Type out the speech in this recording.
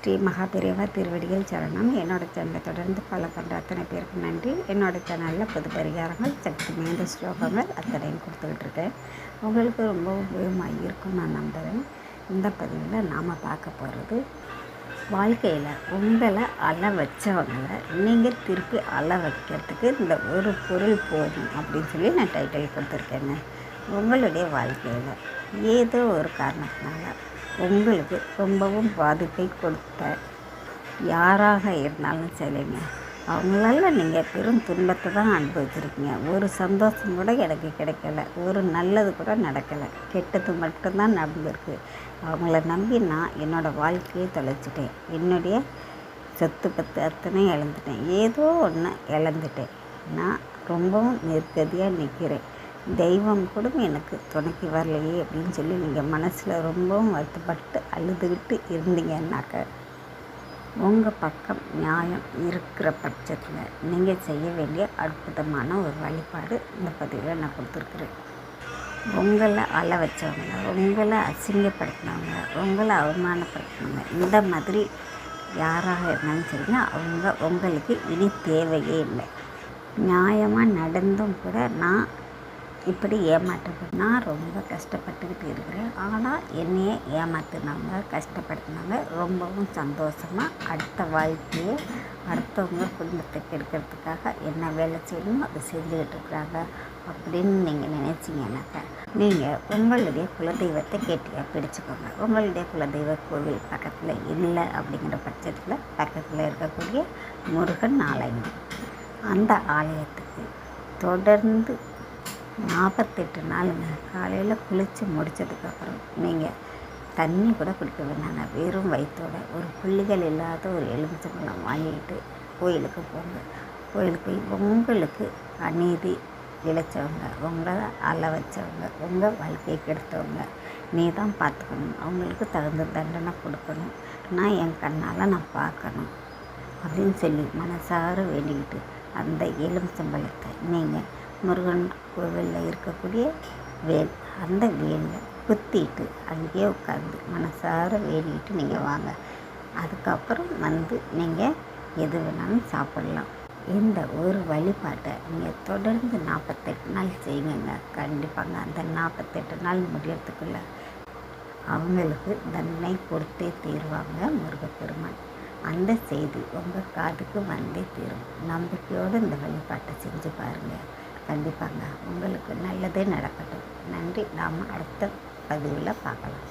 ஸ்ரீ மகாபெரிவா திருவடிகள் சரணம். என்னோடய சேனலை தொடர்ந்து ஃபாலோ பண்ணுற அத்தனை பேருக்கு நன்றி. என்னோடய சேனலில் பொது பரிகாரங்கள், சக்தி மேந்த ஸ்லோகங்கள் அத்தனையும் கொடுத்துக்கிட்டு இருக்கேன். உங்களுக்கு ரொம்ப உபயோகமாக இருக்கும்னு நான் நம்புகிறேன். இந்த பதிவில் நாம் பார்க்க போகிறது, வாழ்க்கையில் உங்களை அழ வச்சவங்களை நீங்கள் திருப்பி அழ வைக்கிறதுக்கு இந்த ஒரு பொருள் போதும் அப்படின்னு சொல்லி நான் டைட்டில் கொடுத்துருக்கேங்க. உங்களுடைய வாழ்க்கையில் ஏதோ ஒரு காரணத்தினால உங்களுக்கு ரொம்பவும் பாதிப்பை கொடுத்த யாராக இருந்தாலும் சரிங்க, அவங்களால நீங்கள் பெரும் துன்பத்தை தான் அனுபவிச்சிருக்கீங்க. ஒரு சந்தோஷம் கூட எனக்கு கிடைக்கல, ஒரு நல்லது கூட நடக்கலை, கெட்டது மட்டும்தான் நடந்திருக்கு. அவங்கள நம்பி நான் என்னோடய வாழ்க்கையை தொலைச்சிட்டேன், என்னுடைய சொத்து பத்து அத்தனை இழந்துட்டேன், ஏதோ ஒன்று இழந்துட்டேன், நான் ரொம்பவும் நிர்கதியாக நிற்கிறேன், தெய்வம் கூட எனக்கு துணைக்கு வரலையே அப்படின்னு சொல்லி நீங்கள் மனசில் ரொம்பவும் வருத்தப்பட்டு அழுதுகிட்டு இருந்தீங்கன்னாக்க, உங்கள் பக்கம் நியாயம் இருக்கிற பட்சத்தில் நீங்கள் செய்ய வேண்டிய அற்புதமான ஒரு வழிபாடு இந்த பதிவில் நான் கொடுத்துருக்குறேன். உங்களை அழ வச்சவங்க, உங்களை அசிங்கப்படுத்தினவங்க, உங்களை அவமானப்படுத்தினவங்க, இந்த மாதிரி யாராக இருந்தாலும் சரிங்க, அவங்க உங்களுக்கு இனி தேவையே இல்லை. நியாயமாக நடந்தும் கூட நான் இப்படி ஏமாற்றுறது, நான் ரொம்ப கஷ்டப்பட்டுக்கிட்டு இருக்கிறேன், ஆனால் என்னையே ஏமாற்றினாங்க, கஷ்டப்படுத்தினாங்க, ரொம்பவும் சந்தோஷமாக அடுத்த வாழ்க்கையை அடுத்தவங்க குடும்பத்தை கெடுக்கிறதுக்காக என்ன வேலை செய்யணுமோ அதை செஞ்சுக்கிட்டு இருக்கிறாங்க அப்படின்னு நீங்கள் நினச்சிங்கன்னாக்கா, நீங்கள் உங்களுடைய குலதெய்வத்தை கெட்டியாக பிடிச்சிக்கோங்க. உங்களுடைய குலதெய்வ கோவில் பக்கத்தில் இல்லை அப்படிங்கிற பட்சத்தில் பக்கத்தில் இருக்கக்கூடிய முருகன் ஆலயம், அந்த ஆலயத்துக்கு தொடர்ந்து 48 நாளுங்க காலையில் குளித்து முடித்ததுக்கப்புறம் நீங்கள் தண்ணி கூட குடிக்க வேணாங்க, வெறும் வயிற்றோட ஒரு புள்ளிகள் இல்லாத ஒரு எலுமிச்சம்பழம் வாங்கிட்டு கோயிலுக்கு போங்க. கோயிலுக்கு போய் உங்களுக்கு அநீதி இழைச்சவங்க, உங்களை அழ வச்சவங்க, உங்கள் வாழ்க்கையை கெடுத்தவங்க நீ தான் பார்த்துக்கணும், அவங்களுக்கு தகுந்த தண்டனை கொடுக்கணும், நான் என் கண்ணால் நான் பார்க்கணும் அப்படின்னு சொல்லி மனசார வேண்டிக்கிட்டு அந்த எலுமிச்சம்பழத்தை நீங்கள் முருகன் கோவிலில் இருக்கக்கூடிய வேல், அந்த வேலில் குத்திட்டு அங்கேயே உட்காந்து மனசார வேண்டிட்டு நீங்கள் வாங்க. அதுக்கப்புறம் வந்து நீங்கள் எது வேணாலும் சாப்பிடலாம். இந்த ஒரு வழிபாட்டை நீங்கள் தொடர்ந்து 48 நாள் செய்யுங்க. கண்டிப்பாங்க அந்த 48 நாள் முடியறதுக்குள்ள அவங்களுக்கு தண்டனை கொடுத்தே தீருவாங்க முருகப்பெருமான். அந்த செய்தி உங்கள் காதுக்கு வந்தே தீரும். நம்பிக்கையோடு இந்த வழிபாட்டை செஞ்சு பாருங்கள். கண்டிப்பாங்க உங்களுக்கு நல்லதே நடக்கட்டும். நன்றி. நாம் அடுத்த பதிவில் பார்க்கலாம்.